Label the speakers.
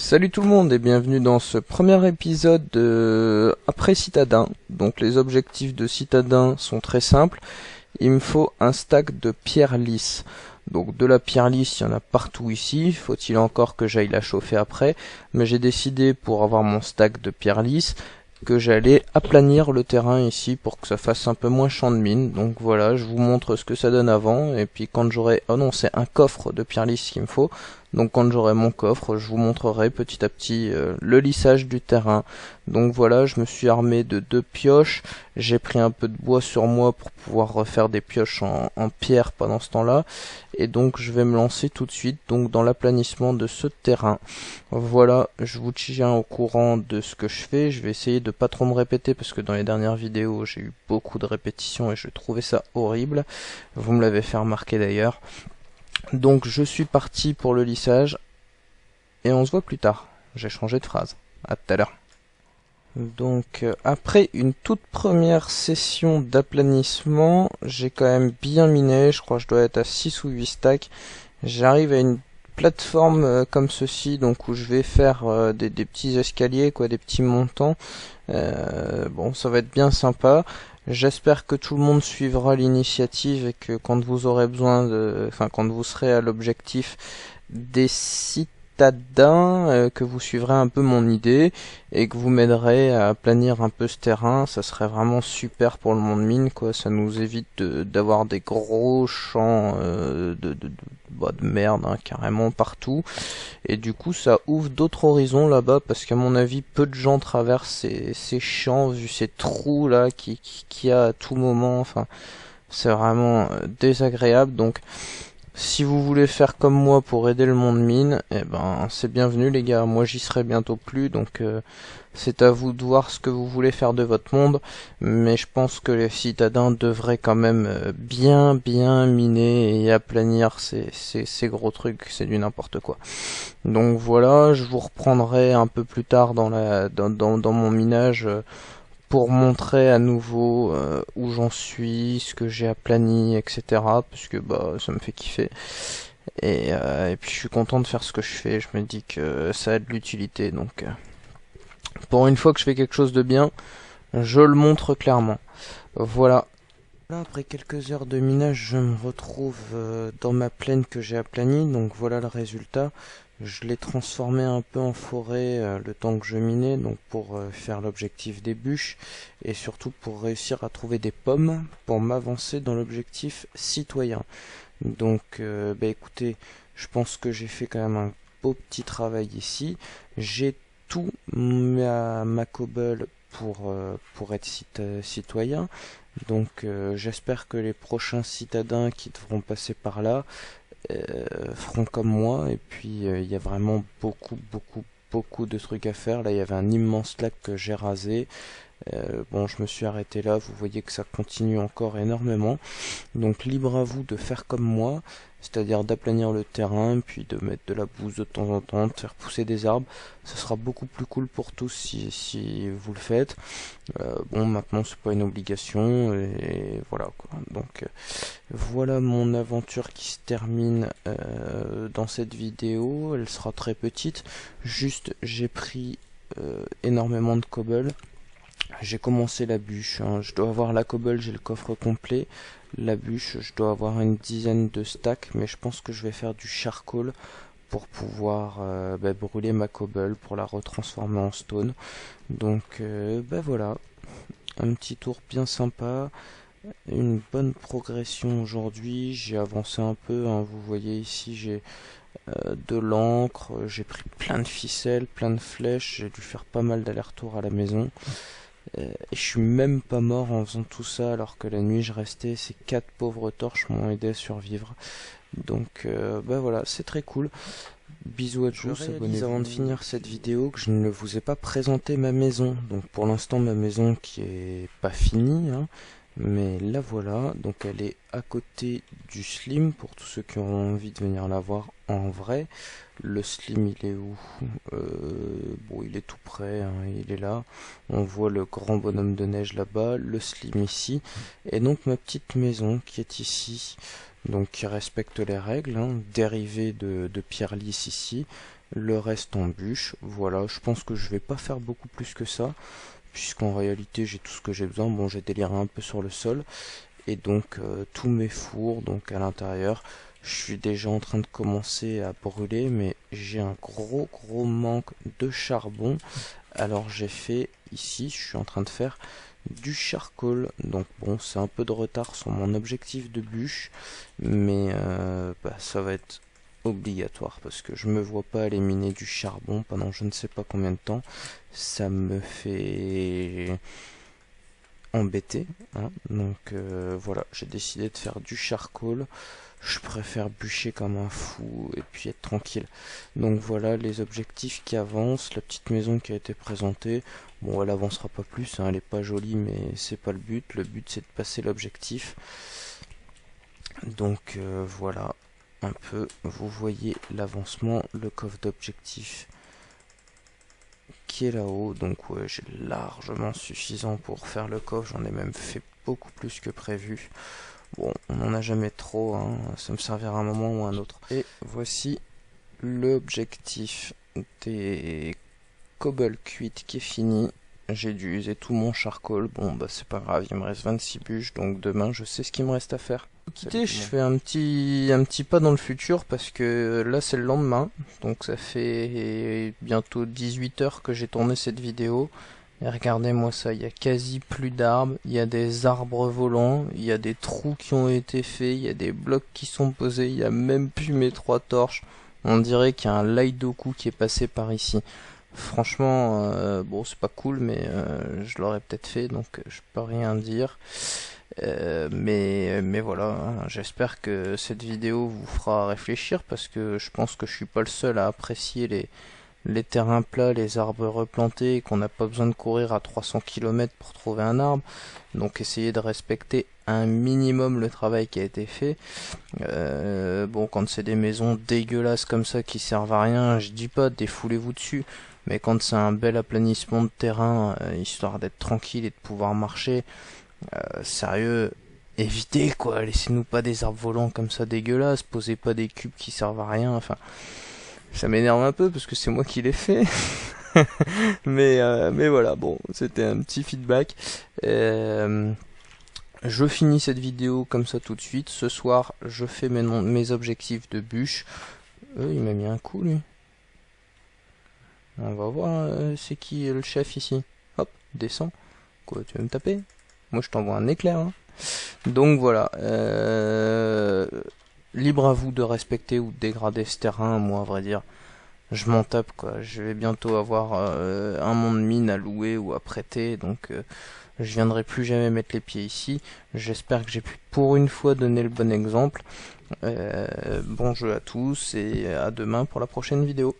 Speaker 1: Salut tout le monde et bienvenue dans ce premier épisode après Citadin. Donc les objectifs de Citadin sont très simples. Il me faut un stack de pierre lisse. Donc de la pierre lisse, il y en a partout ici. Faut-il encore que j'aille la chauffer après. Mais j'ai décidé pour avoir mon stack de pierre lisse que j'allais aplanir le terrain ici pour que ça fasse un peu moins champ de mine. Donc voilà, je vous montre ce que ça donne avant. Et puis quand j'aurai... Oh non, c'est un coffre de pierre lisse qu'il me faut. Donc quand j'aurai mon coffre, je vous montrerai petit à petit le lissage du terrain. Donc voilà, je me suis armé de 2 pioches. J'ai pris un peu de bois sur moi pour pouvoir refaire des pioches en pierre pendant ce temps-là. Et donc je vais me lancer tout de suite donc dans l'aplanissement de ce terrain. Voilà, je vous tiens au courant de ce que je fais. Je vais essayer de pas trop me répéter parce que dans les dernières vidéos j'ai eu beaucoup de répétitions et je trouvais ça horrible. Vous me l'avez fait remarquer d'ailleurs. Donc je suis parti pour le lissage et on se voit plus tard. J'ai changé de phrase. À tout à l'heure. Donc après une toute première session d'aplanissement, j'ai quand même bien miné, je crois que je dois être à 6 ou 8 stacks. J'arrive à une plateforme comme ceci, donc où je vais faire des petits escaliers, quoi, des petits montants. Bon, ça va être bien sympa. J'espère que tout le monde suivra l'initiative et que quand vous aurez besoin quand vous serez à l'objectif des citadins, que vous suivrez un peu mon idée et que vous m'aiderez à planir un peu ce terrain. Ça serait vraiment super pour le monde mine, quoi. Ça nous évite d'avoir des gros champs de merde, hein, carrément partout. Et du coup ça ouvre d'autres horizons là-bas parce qu'à mon avis peu de gens traversent ces champs vu ces trous là qu'il y a à tout moment. Enfin c'est vraiment désagréable. Donc si vous voulez faire comme moi pour aider le monde mine, eh ben c'est bienvenu les gars. Moi j'y serai bientôt plus, donc c'est à vous de voir ce que vous voulez faire de votre monde. Mais je pense que les citadins devraient quand même bien miner et aplanir ces gros trucs. C'est du n'importe quoi. Donc voilà, je vous reprendrai un peu plus tard dans mon minage pour montrer à nouveau où j'en suis, ce que j'ai aplani, etc. Parce que bah ça me fait kiffer. Et puis je suis content de faire ce que je fais. Je me dis que ça a de l'utilité. Donc pour une fois que je fais quelque chose de bien, je le montre clairement. Voilà. Là, après quelques heures de minage, je me retrouve dans ma plaine que j'ai aplanie. Donc voilà le résultat. Je l'ai transformé un peu en forêt le temps que je minais, donc pour faire l'objectif des bûches et surtout pour réussir à trouver des pommes pour m'avancer dans l'objectif citoyen. Donc bah écoutez, je pense que j'ai fait quand même un beau petit travail ici. J'ai tout ma cobble pour être citoyen. Donc j'espère que les prochains citadins qui devront passer par là feront comme moi. Et puis il y a vraiment beaucoup de trucs à faire. Là il y avait un immense lac que j'ai rasé. Bon, je me suis arrêté là, vous voyez que ça continue encore énormément. Donc libre à vous de faire comme moi, c'est-à-dire d'aplanir le terrain, puis de mettre de la bouse de temps en temps, de faire pousser des arbres. Ce sera beaucoup plus cool pour tous si vous le faites. Bon, maintenant c'est pas une obligation, et voilà quoi. Donc voilà mon aventure qui se termine dans cette vidéo. Elle sera très petite, juste j'ai pris énormément de cobble. J'ai commencé la bûche, hein. Je dois avoir la cobble, j'ai le coffre complet. La bûche, je dois avoir une dizaine de stacks, mais je pense que je vais faire du charcoal pour pouvoir brûler ma cobble, pour la retransformer en stone. Donc voilà, un petit tour bien sympa, une bonne progression aujourd'hui. J'ai avancé un peu, hein. Vous voyez ici j'ai de l'encre, j'ai pris plein de ficelles, plein de flèches, j'ai dû faire pas mal d'allers-retours à la maison. Et je suis même pas mort en faisant tout ça alors que la nuit je restais. Ces 4 pauvres torches m'ont aidé à survivre. Donc voilà, c'est très cool. Bisous à tous, abonnez-vous. Avant de finir cette vidéo que je ne vous ai pas présenté ma maison. Donc pour l'instant ma maison qui est pas finie, hein, mais la voilà. Donc elle est à côté du Slim pour tous ceux qui auront envie de venir la voir en vrai. Le Slim il est où? Bon, il est tout près, hein, il est là. On voit le grand bonhomme de neige là-bas, le Slim ici, et donc ma petite maison qui est ici, donc qui respecte les règles, hein, dérivée de pierre lisse ici. le reste en bûche. Voilà, je pense que je vais pas faire beaucoup plus que ça, puisqu'en réalité j'ai tout ce que j'ai besoin. Bon, j'ai déliré un peu sur le sol, et donc tous mes fours, donc à l'intérieur, je suis déjà en train de commencer à brûler, mais j'ai un gros manque de charbon. Alors j'ai fait ici, je suis en train de faire du charcoal, donc bon, c'est un peu de retard sur mon objectif de bûche, mais ça va être obligatoire parce que je me vois pas aller miner du charbon pendant je ne sais pas combien de temps. Ça me fait embêter, hein. Donc voilà, j'ai décidé de faire du charcoal. Je préfère bûcher comme un fou et puis être tranquille. Donc voilà les objectifs qui avancent, la petite maison qui a été présentée. Bon, elle avancera pas plus, hein, elle est pas jolie, mais c'est pas le but. Le but c'est de passer l'objectif. Donc voilà un peu, vous voyez l'avancement, le coffre d'objectif qui est là-haut. Donc ouais, j'ai largement suffisant pour faire le coffre, j'en ai même fait beaucoup plus que prévu. Bon, on n'en a jamais trop, hein, ça me servira à un moment ou à un autre. Et voici l'objectif des cobble cuites qui est fini. J'ai dû user tout mon charcoal, bon bah c'est pas grave, il me reste 26 bûches, donc demain je sais ce qu'il me reste à faire. Quitter, je fais un petit pas dans le futur parce que là c'est le lendemain, donc ça fait bientôt 18 heures que j'ai tourné cette vidéo. Et regardez-moi ça, il y a quasi plus d'arbres, il y a des arbres volants, il y a des trous qui ont été faits, il y a des blocs qui sont posés, il y a même plus mes 3 torches. On dirait qu'il y a un Laidoku qui est passé par ici. Franchement, bon c'est pas cool, mais je l'aurais peut-être fait, donc je peux rien dire. Mais voilà, hein, j'espère que cette vidéo vous fera réfléchir parce que je pense que je suis pas le seul à apprécier les terrains plats, les arbres replantés, et qu'on n'a pas besoin de courir à 300 km pour trouver un arbre. Donc essayez de respecter un minimum le travail qui a été fait. Bon, quand c'est des maisons dégueulasses comme ça qui servent à rien, je dis pas défoulez-vous dessus, mais quand c'est un bel aplanissement de terrain, histoire d'être tranquille et de pouvoir marcher, sérieux, évitez quoi, laissez-nous pas des arbres volants comme ça dégueulasses, posez pas des cubes qui servent à rien, enfin... Ça m'énerve un peu parce que c'est moi qui l'ai fait. mais voilà, bon, c'était un petit feedback. Je finis cette vidéo comme ça tout de suite. Ce soir, je fais mes objectifs de bûche. Il m'a mis un coup, lui. On va voir c'est qui le chef ici. Hop, descends. Quoi, tu veux me taper? Moi, je t'envoie un éclair, hein. Donc voilà. Libre à vous de respecter ou de dégrader ce terrain. Moi, à vrai dire, je m'en tape quoi. Je vais bientôt avoir un monde mine à louer ou à prêter, donc je viendrai plus jamais mettre les pieds ici. J'espère que j'ai pu pour une fois donner le bon exemple. Bon jeu à tous et à demain pour la prochaine vidéo.